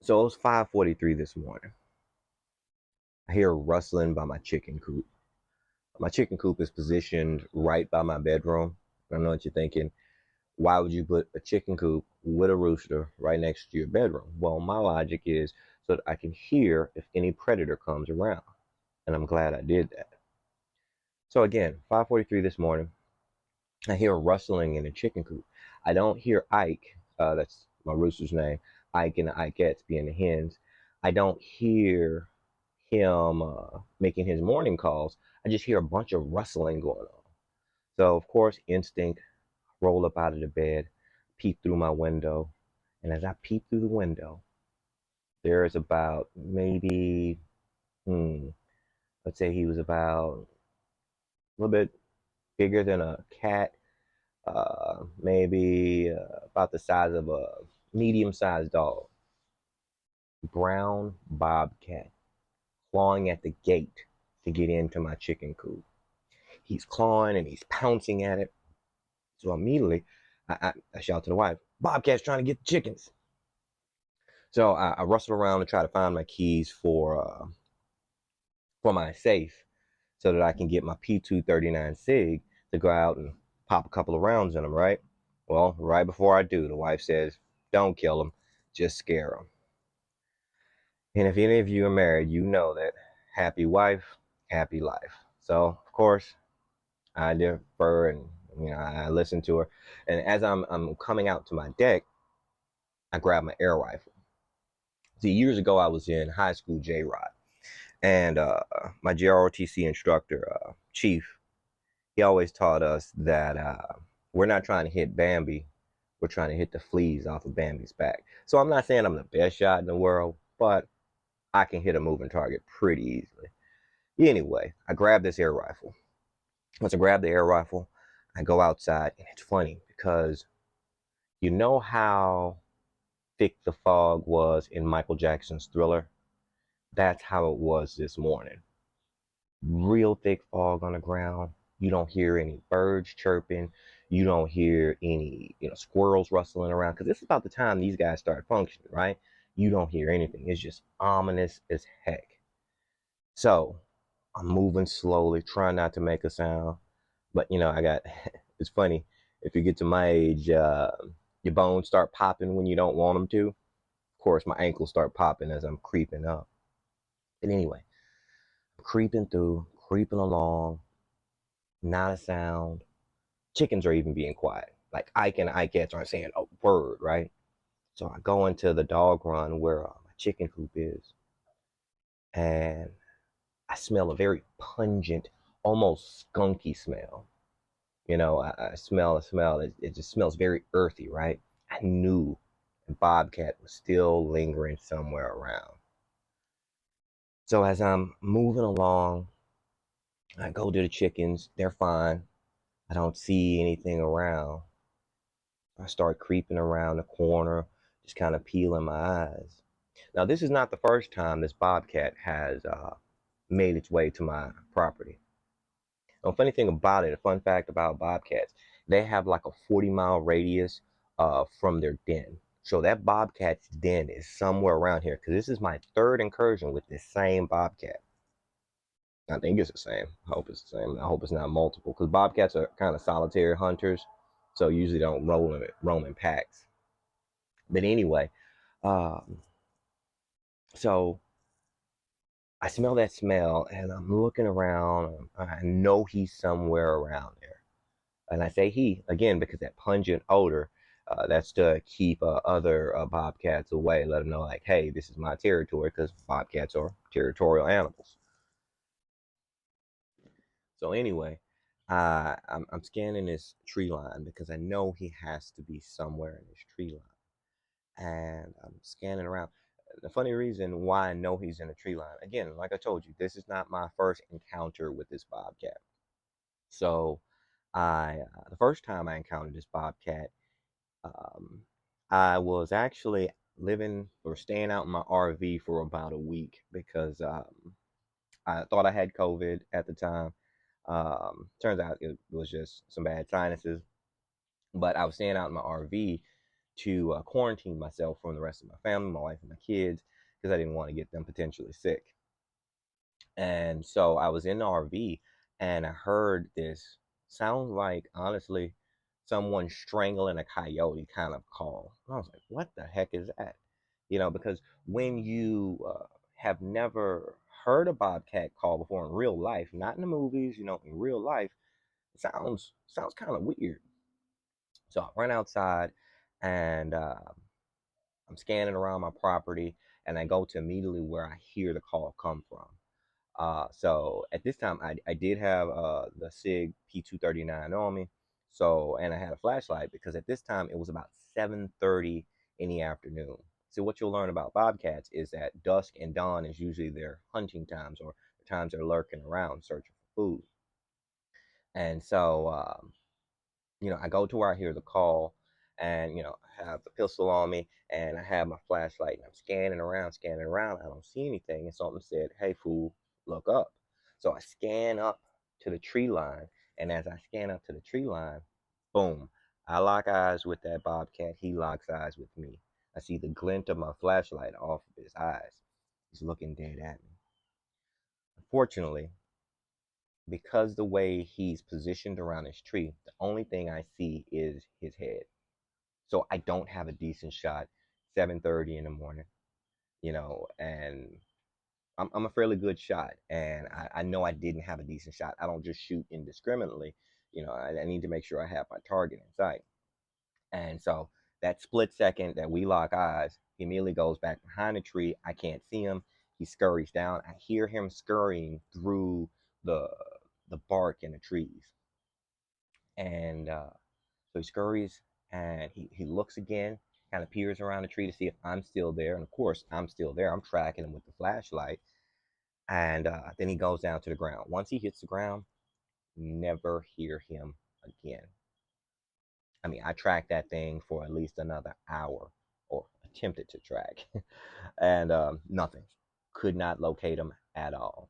So it was 5:43 this morning. I hear rustling by my chicken coop. My chicken coop is positioned right by my bedroom. I know what you're thinking. Why would you put a chicken coop with a rooster right next to your bedroom? Well, my logic is so that I can hear if any predator comes around. And I'm glad I did that. So again, 5:43 this morning, I hear rustling in a chicken coop. I don't hear Ike, that's my rooster's name, Ike and the Ikeettes being the hens. I don't hear him making his morning calls. I just hear a bunch of rustling going on. So, of course, instinct, roll up out of the bed, peep through my window. And as I peep through the window, there is about maybe, let's say he was about a little bit bigger than a cat, maybe about the size of a medium-sized dog. Brown bobcat clawing at the gate to get into my chicken coop. He's clawing and he's pouncing at it. So immediately, I shout to the wife, Bobcat's trying to get the chickens. So I rustle around and try to find my keys for my safe so that I can get my P239 SIG to go out and pop a couple of rounds in them, right? Well, right before I do, the wife says, don't kill them, just scare them. And if any of you are married, you know that happy wife, happy life. So, of course, I defer and I listen to her. And as I'm coming out to my deck, I grab my air rifle. See, years ago, I was in high school J-Rod, and my JROTC instructor, Chief, he always taught us that we're not trying to hit Bambi, we're trying to hit the fleas off of Bambi's back. So I'm not saying I'm the best shot in the world, but I can hit a moving target pretty easily. Anyway, I grab this air rifle. Once I grab the air rifle, I go outside, and it's funny because you know how thick the fog was in Michael Jackson's Thriller? That's how it was this morning. Real thick fog on the ground. You don't hear any birds chirping. You don't hear any, squirrels rustling around because this is about the time these guys start functioning, right? You don't hear anything. It's just ominous as heck. So I'm moving slowly, trying not to make a sound. But I got. It's funny if you get to my age, your bones start popping when you don't want them to. Of course, my ankles start popping as I'm creeping up. But anyway, creeping through, creeping along, not a sound. Chickens are even being quiet. Like Ike and Ikeettes aren't saying a word, right? So I go into the dog run where my chicken coop is, and I smell a very pungent, almost skunky smell. I smell a smell. It just smells very earthy, right? I knew a bobcat was still lingering somewhere around. So as I'm moving along, I go to the chickens. They're fine. I don't see anything around. I start creeping around the corner, just kind of peeling my eyes. Now, this is not the first time this bobcat has made its way to my property. Now, funny thing about it, a fun fact about bobcats, they have like a 40-mile radius from their den. So that bobcat's den is somewhere around here because this is my third incursion with this same bobcat. I think it's the same. I hope it's the same. I hope it's not multiple because bobcats are kind of solitary hunters, so usually don't roam in packs. But anyway, um, so I smell that smell and I'm looking around. I know he's somewhere around there. And I say he again because that pungent odor, that's to keep other bobcats away, let them know, like, hey, this is my territory because bobcats are territorial animals. So anyway, I'm scanning this tree line because I know he has to be somewhere in this tree line. And I'm scanning around. The funny reason why I know he's in a tree line, again, like I told you, this is not my first encounter with this bobcat. So the first time I encountered this bobcat, um, I was actually living or staying out in my RV for about a week because I thought I had COVID at the time. Turns out it was just some bad sinuses. But I was staying out in my RV to quarantine myself from the rest of my family, my wife and my kids, because I didn't want to get them potentially sick. And so I was in the RV and I heard this sounds like, honestly, someone strangling a coyote kind of call. And I was like, what the heck is that? Because when you have never heard a bobcat call before in real life, not in the movies, in real life, it sounds kind of weird. So I run outside and I'm scanning around my property and I go to immediately where I hear the call come from. So at this time, I did have the SIG P239 on me. So, and I had a flashlight because at this time it was about 7:30 in the afternoon. So what you'll learn about bobcats is that dusk and dawn is usually their hunting times or the times they're lurking around searching for food. And so I go to where I hear the call and, I have the pistol on me and I have my flashlight and I'm scanning around. I don't see anything. And something said, hey, fool, look up. So I scan up to the tree line. And as I scan up to the tree line, boom, I lock eyes with that bobcat. He locks eyes with me. I see the glint of my flashlight off of his eyes. He's looking dead at me. Unfortunately, because the way he's positioned around his tree, the only thing I see is his head. So I don't have a decent shot 7:30 in the morning, and I'm a fairly good shot, and I know I didn't have a decent shot. I don't just shoot indiscriminately. I need to make sure I have my target in sight. And so that split second that we lock eyes, he immediately goes back behind the tree. I can't see him. He scurries down. I hear him scurrying through the the bark in the trees. And so he scurries and he looks again, kind of peers around the tree to see if I'm still there. And of course, I'm still there. I'm tracking him with the flashlight. And then he goes down to the ground. Once he hits the ground, never hear him again. I mean, I tracked that thing for at least another hour, or attempted to track, and nothing. Could not locate him at all.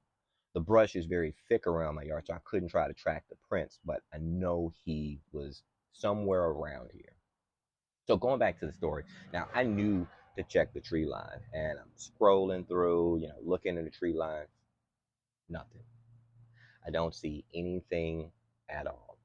The brush is very thick around my yard, so I couldn't try to track the prints, but I know he was somewhere around here. So going back to the story, now I knew to check the tree line, and I'm scrolling through, looking at the tree line, nothing. I don't see anything at all.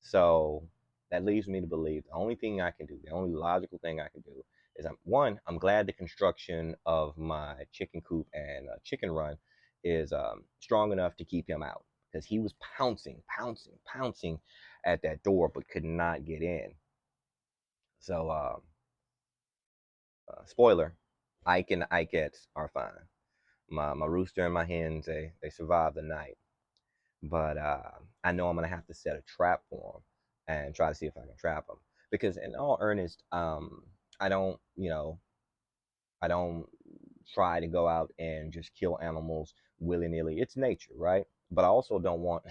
So that leaves me to believe the only thing I can do, the only logical thing I can do is I'm glad the construction of my chicken coop and chicken run is strong enough to keep him out because he was pouncing, pouncing, pouncing at that door, but could not get in. So, spoiler, Ike and Ikettes are fine. My rooster and my hens, they survived the night. But I know I'm gonna have to set a trap for them and try to see if I can trap them. Because in all earnest, I don't, I don't try to go out and just kill animals willy nilly. It's nature, right? But I also don't want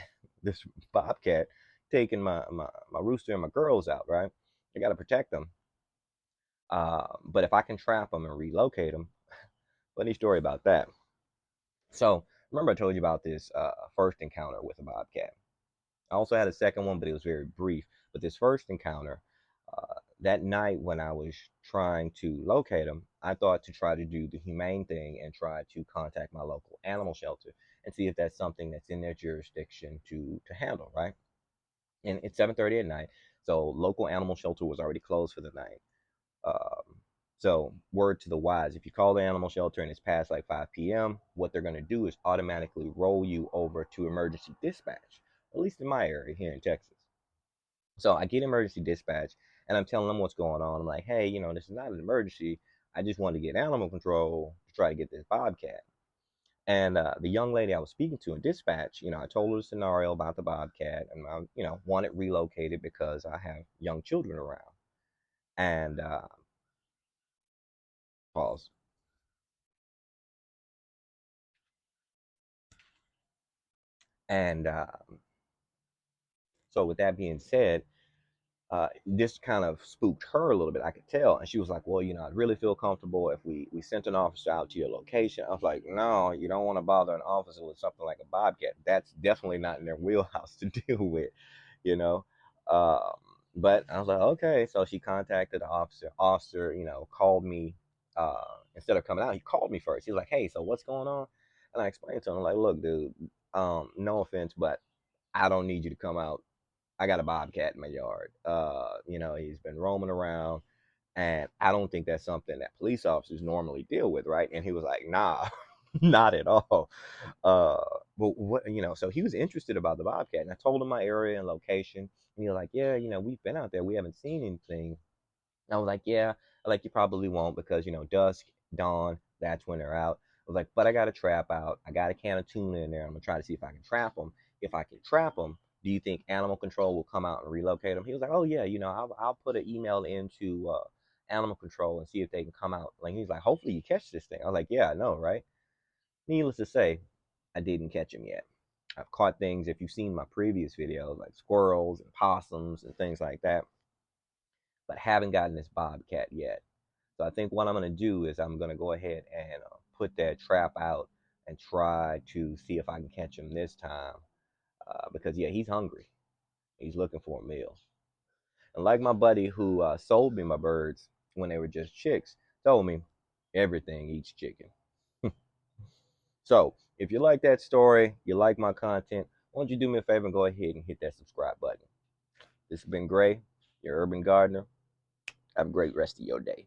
this bobcat taking my rooster and my girls out, right? I got to protect them. But if I can trap them and relocate them, funny story about that. So remember I told you about this first encounter with a bobcat. I also had a second one, but it was very brief. But this first encounter, that night when I was trying to locate him, I thought to try to do the humane thing and try to contact my local animal shelter and see if that's something that's in their jurisdiction to handle, right? And it's 7:30 at night, so local animal shelter was already closed for the night. So word to the wise, if you call the animal shelter and it's past like 5 p.m., what they're going to do is automatically roll you over to emergency dispatch, at least in my area here in Texas. So I get emergency dispatch and I'm telling them what's going on. I'm like, hey, this is not an emergency. I just want to get animal control to try to get this bobcat. And the young lady I was speaking to in dispatch, I told her the scenario about the bobcat and I, want it relocated because I have young children around. And pause. And so with that being said, this kind of spooked her a little bit. I could tell, and she was like, "Well, I'd really feel comfortable if we sent an officer out to your location." I was like, "No, you don't want to bother an officer with something like a bobcat. That's definitely not in their wheelhouse to deal with, you know." Um, But I was like, okay. So she contacted the officer. Officer, called me. Instead of coming out, he called me first. He was like, hey, so what's going on? And I explained to him, like, look, dude, no offense, but I don't need you to come out. I got a bobcat in my yard. He's been roaming around, and I don't think that's something that police officers normally deal with, right? And he was like, nah, not at all. Uh, but so he was interested about the bobcat, and I told him my area and location, and he was like, yeah, we've been out there, we haven't seen anything. I was like, yeah, like you probably won't because dusk, dawn, that's when they're out. I was like, but I got a trap out. I got a can of tuna in there. I'm gonna try to see if I can trap them. If I can trap them, do you think animal control will come out and relocate them? He was like, oh yeah, I'll put an email into animal control and see if they can come out. Like he's like, hopefully you catch this thing. I was like, yeah, I know, right? Needless to say, I didn't catch him yet. I've caught things if you've seen my previous videos like squirrels and possums and things like that, but haven't gotten this bobcat yet. So I think what I'm going to do is I'm going to go ahead and put that trap out and try to see if I can catch him this time. Because, yeah, he's hungry. He's looking for a meal. And like my buddy who sold me my birds when they were just chicks told me, everything eats chicken. So if you like that story, you like my content, why don't you do me a favor and go ahead and hit that subscribe button. This has been Gray, your urban gardener. Have a great rest of your day.